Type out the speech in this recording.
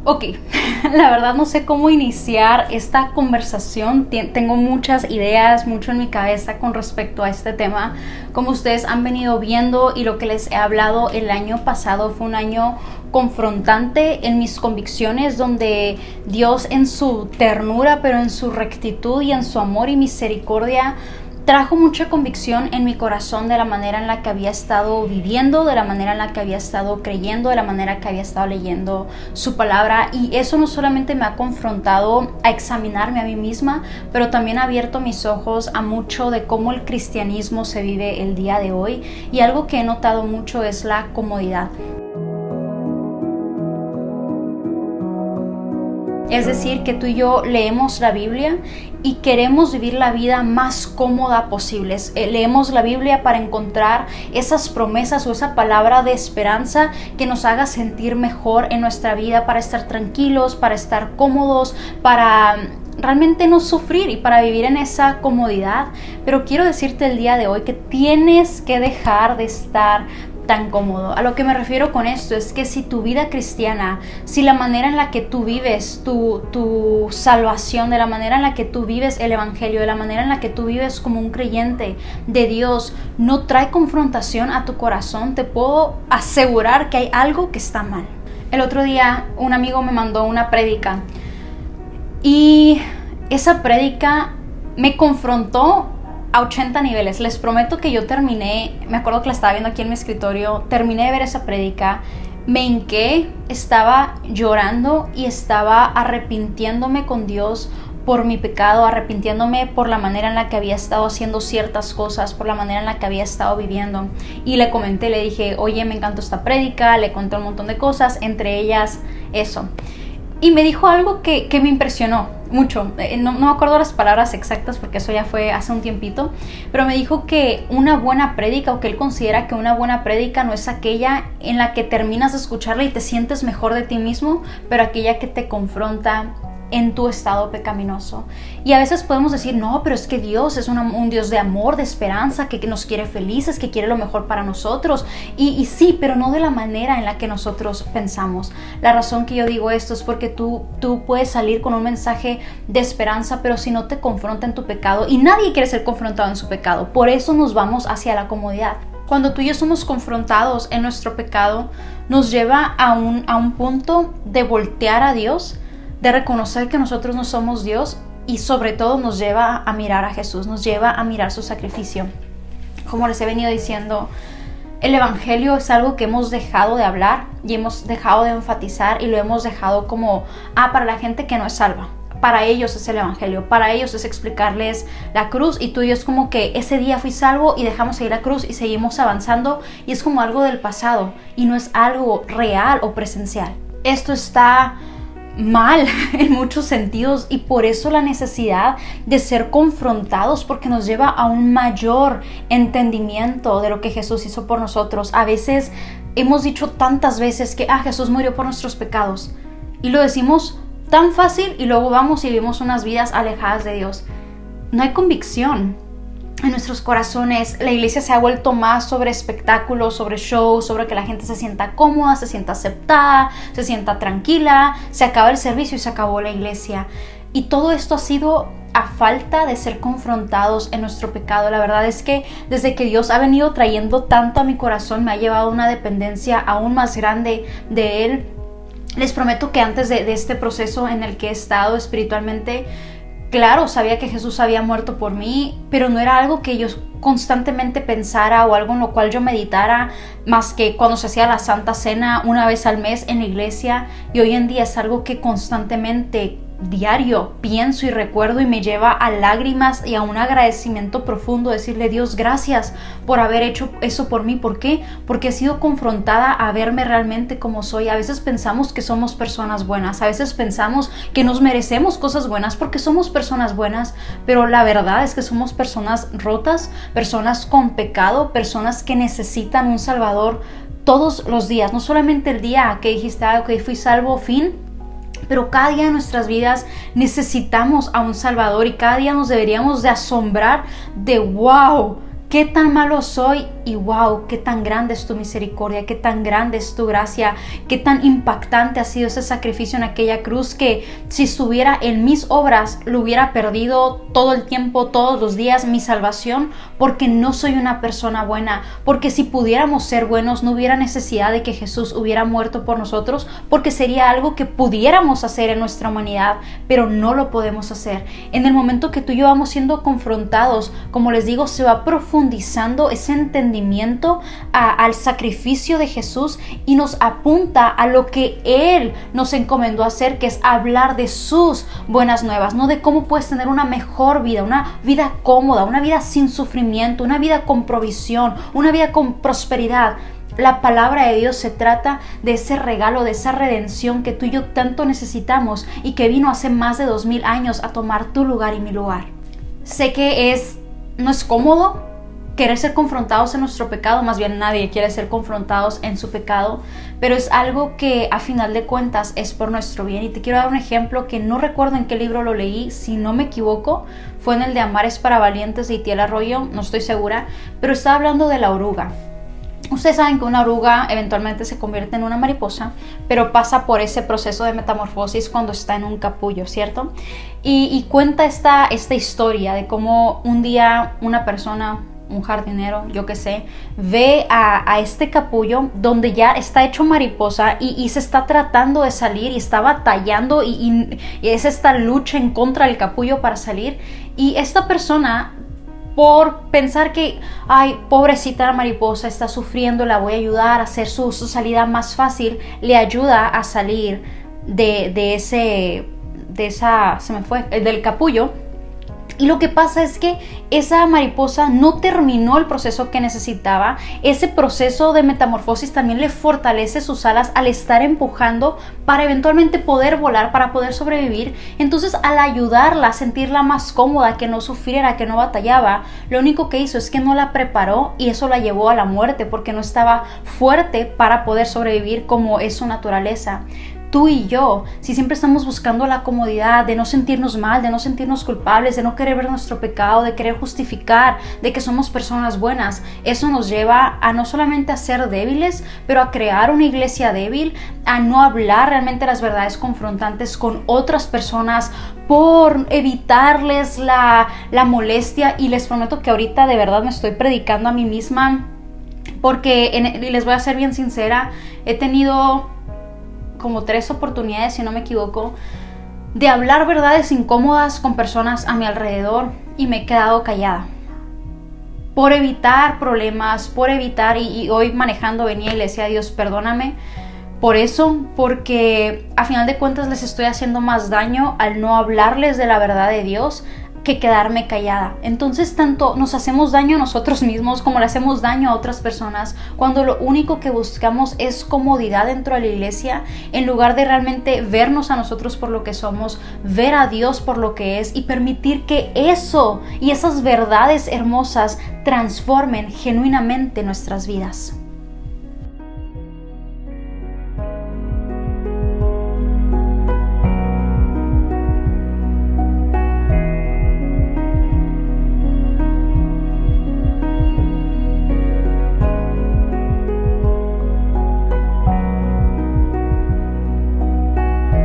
Ok, la verdad no sé cómo iniciar esta conversación. Tengo muchas ideas, mucho en mi cabeza con respecto a este tema. Como ustedes han venido viendo y lo que les he hablado, el año pasado fue un año confrontante en mis convicciones, donde Dios en su ternura, pero en su rectitud y en su amor y misericordia, trajo mucha convicción en mi corazón de la manera en la que había estado viviendo, de la manera en la que había estado creyendo, de la manera que había estado leyendo su palabra. Y eso no solamente me ha confrontado a examinarme a mí misma, pero también ha abierto mis ojos a mucho de cómo el cristianismo se vive el día de hoy. Y algo que he notado mucho es la comodidad. Es decir, que tú y yo leemos la Biblia y queremos vivir la vida más cómoda posible. Leemos la Biblia para encontrar esas promesas o esa palabra de esperanza que nos haga sentir mejor en nuestra vida, para estar tranquilos, para estar cómodos, para realmente no sufrir y para vivir en esa comodidad. Pero quiero decirte el día de hoy que tienes que dejar de estar tan cómodo. A lo que me refiero con esto es que si tu vida cristiana, si la manera en la que tú vives tu salvación, de la manera en la que tú vives el evangelio, de la manera en la que tú vives como un creyente de Dios, no trae confrontación a tu corazón, te puedo asegurar que hay algo que está mal. El otro día un amigo me mandó una prédica y esa prédica me confrontó a 80 niveles. Les prometo que yo terminé, me acuerdo que la estaba viendo aquí en mi escritorio, terminé de ver esa prédica, me hinqué, estaba llorando y estaba arrepintiéndome con Dios por mi pecado, arrepintiéndome por la manera en la que había estado haciendo ciertas cosas, por la manera en la que había estado viviendo. Y le comenté, le dije, oye, me encantó esta prédica, le conté un montón de cosas, entre ellas eso. Y me dijo algo que me impresionó mucho. No me acuerdo las palabras exactas porque eso ya fue hace un tiempito, pero me dijo que una buena prédica, o que él considera que una buena prédica no es aquella en la que terminas de escucharla y te sientes mejor de ti mismo, pero aquella que te confronta en tu estado pecaminoso. Y a veces podemos decir, no, pero es que Dios es un Dios de amor, de esperanza, que nos quiere felices, que quiere lo mejor para nosotros. Y sí, pero no de la manera en la que nosotros pensamos. La razón que yo digo esto es porque tú puedes salir con un mensaje de esperanza, pero si no te confronta en tu pecado, y nadie quiere ser confrontado en su pecado, por eso nos vamos hacia la comodidad. Cuando tú y yo somos confrontados en nuestro pecado, nos lleva a un punto de voltear a Dios, de reconocer que nosotros no somos Dios, y sobre todo nos lleva a mirar a Jesús, nos lleva a mirar su sacrificio. Como les he venido diciendo, el evangelio es algo que hemos dejado de hablar y hemos dejado de enfatizar, y lo hemos dejado como, para la gente que no es salva. Para ellos es el evangelio, para ellos es explicarles la cruz, y tú y yo es como que ese día fui salvo y dejamos ahí la cruz y seguimos avanzando, y es como algo del pasado y no es algo real o presencial. Esto está mal en muchos sentidos, y por eso la necesidad de ser confrontados, porque nos lleva a un mayor entendimiento de lo que Jesús hizo por nosotros. A veces hemos dicho tantas veces que Jesús murió por nuestros pecados, y lo decimos tan fácil, y luego vamos y vivimos unas vidas alejadas de Dios. No hay convicción en nuestros corazones. La iglesia se ha vuelto más sobre espectáculos, sobre shows, sobre que la gente se sienta cómoda, se sienta aceptada, se sienta tranquila. Se acaba el servicio y se acabó la iglesia. Y todo esto ha sido a falta de ser confrontados en nuestro pecado. La verdad es que desde que Dios ha venido trayendo tanto a mi corazón, me ha llevado a una dependencia aún más grande de Él. Les prometo que antes de este proceso en el que he estado espiritualmente, claro, sabía que Jesús había muerto por mí, pero no era algo que yo constantemente pensara o algo en lo cual yo meditara, más que cuando se hacía la Santa Cena una vez al mes en la iglesia. Y hoy en día es algo que constantemente, diario, pienso y recuerdo, y me lleva a lágrimas y a un agradecimiento profundo, decirle, Dios, gracias por haber hecho eso por mí. ¿Por qué? Porque he sido confrontada a verme realmente como soy. A veces pensamos que somos personas buenas, a veces pensamos que nos merecemos cosas buenas porque somos personas buenas, pero la verdad es que somos personas rotas, personas con pecado, personas que necesitan un Salvador todos los días. No solamente el día que dijiste, ok, fui salvo, fin, pero cada día en nuestras vidas necesitamos a un Salvador, y cada día nos deberíamos de asombrar de wow, qué tan malo soy y wow, qué tan grande es tu misericordia, qué tan grande es tu gracia, qué tan impactante ha sido ese sacrificio en aquella cruz que si estuviera en mis obras lo hubiera perdido todo el tiempo, todos los días mi salvación, porque no soy una persona buena, porque si pudiéramos ser buenos no hubiera necesidad de que Jesús hubiera muerto por nosotros, porque sería algo que pudiéramos hacer en nuestra humanidad, pero no lo podemos hacer. En el momento que tú y yo vamos siendo confrontados, como les digo, se va profundizando ese entendimiento al sacrificio de Jesús y nos apunta a lo que Él nos encomendó hacer, que es hablar de sus buenas nuevas, no de cómo puedes tener una mejor vida, una vida cómoda, una vida sin sufrimiento, una vida con provisión, una vida con prosperidad. La palabra de Dios se trata de ese regalo, de esa redención que tú y yo tanto necesitamos y que vino hace más de 2000 años a tomar tu lugar y mi lugar. Sé que no es cómodo querer ser confrontados en nuestro pecado, más bien nadie quiere ser confrontados en su pecado, pero es algo que a final de cuentas es por nuestro bien. Y te quiero dar un ejemplo que no recuerdo en qué libro lo leí, si no me equivoco, fue en el de Amar es para valientes de Itiel Arroyo, no estoy segura, pero está hablando de la oruga. Ustedes saben que una oruga eventualmente se convierte en una mariposa, pero pasa por ese proceso de metamorfosis cuando está en un capullo, ¿cierto? Y cuenta esta historia de cómo un día una persona, un jardinero, yo qué sé, ve a este capullo donde ya está hecho mariposa y se está tratando de salir y está batallando y es esta lucha en contra del capullo para salir. Y esta persona, por pensar que, ay, pobrecita la mariposa está sufriendo, la voy a ayudar a hacer su salida más fácil, le ayuda a salir del capullo. Y lo que pasa es que esa mariposa no terminó el proceso que necesitaba. Ese proceso de metamorfosis también le fortalece sus alas al estar empujando para eventualmente poder volar, para poder sobrevivir. Entonces, al ayudarla a sentirla más cómoda, que no sufriera, que no batallaba, lo único que hizo es que no la preparó y eso la llevó a la muerte porque no estaba fuerte para poder sobrevivir como es su naturaleza. Tú y yo, si siempre estamos buscando la comodidad de no sentirnos mal, de no sentirnos culpables, de no querer ver nuestro pecado, de querer justificar de que somos personas buenas, eso nos lleva a no solamente a ser débiles, pero a crear una iglesia débil, a no hablar realmente las verdades confrontantes con otras personas por evitarles la molestia. Y les prometo que ahorita de verdad me estoy predicando a mí misma, porque y les voy a ser bien sincera, he tenido como 3 oportunidades, si no me equivoco, de hablar verdades incómodas con personas a mi alrededor y me he quedado callada por evitar problemas, por evitar, y hoy manejando venía y le decía a Dios, perdóname por eso, porque a final de cuentas les estoy haciendo más daño al no hablarles de la verdad de Dios que quedarme callada. Entonces tanto nos hacemos daño a nosotros mismos como le hacemos daño a otras personas cuando lo único que buscamos es comodidad dentro de la iglesia, en lugar de realmente vernos a nosotros por lo que somos, ver a Dios por lo que es y permitir que eso y esas verdades hermosas transformen genuinamente nuestras vidas.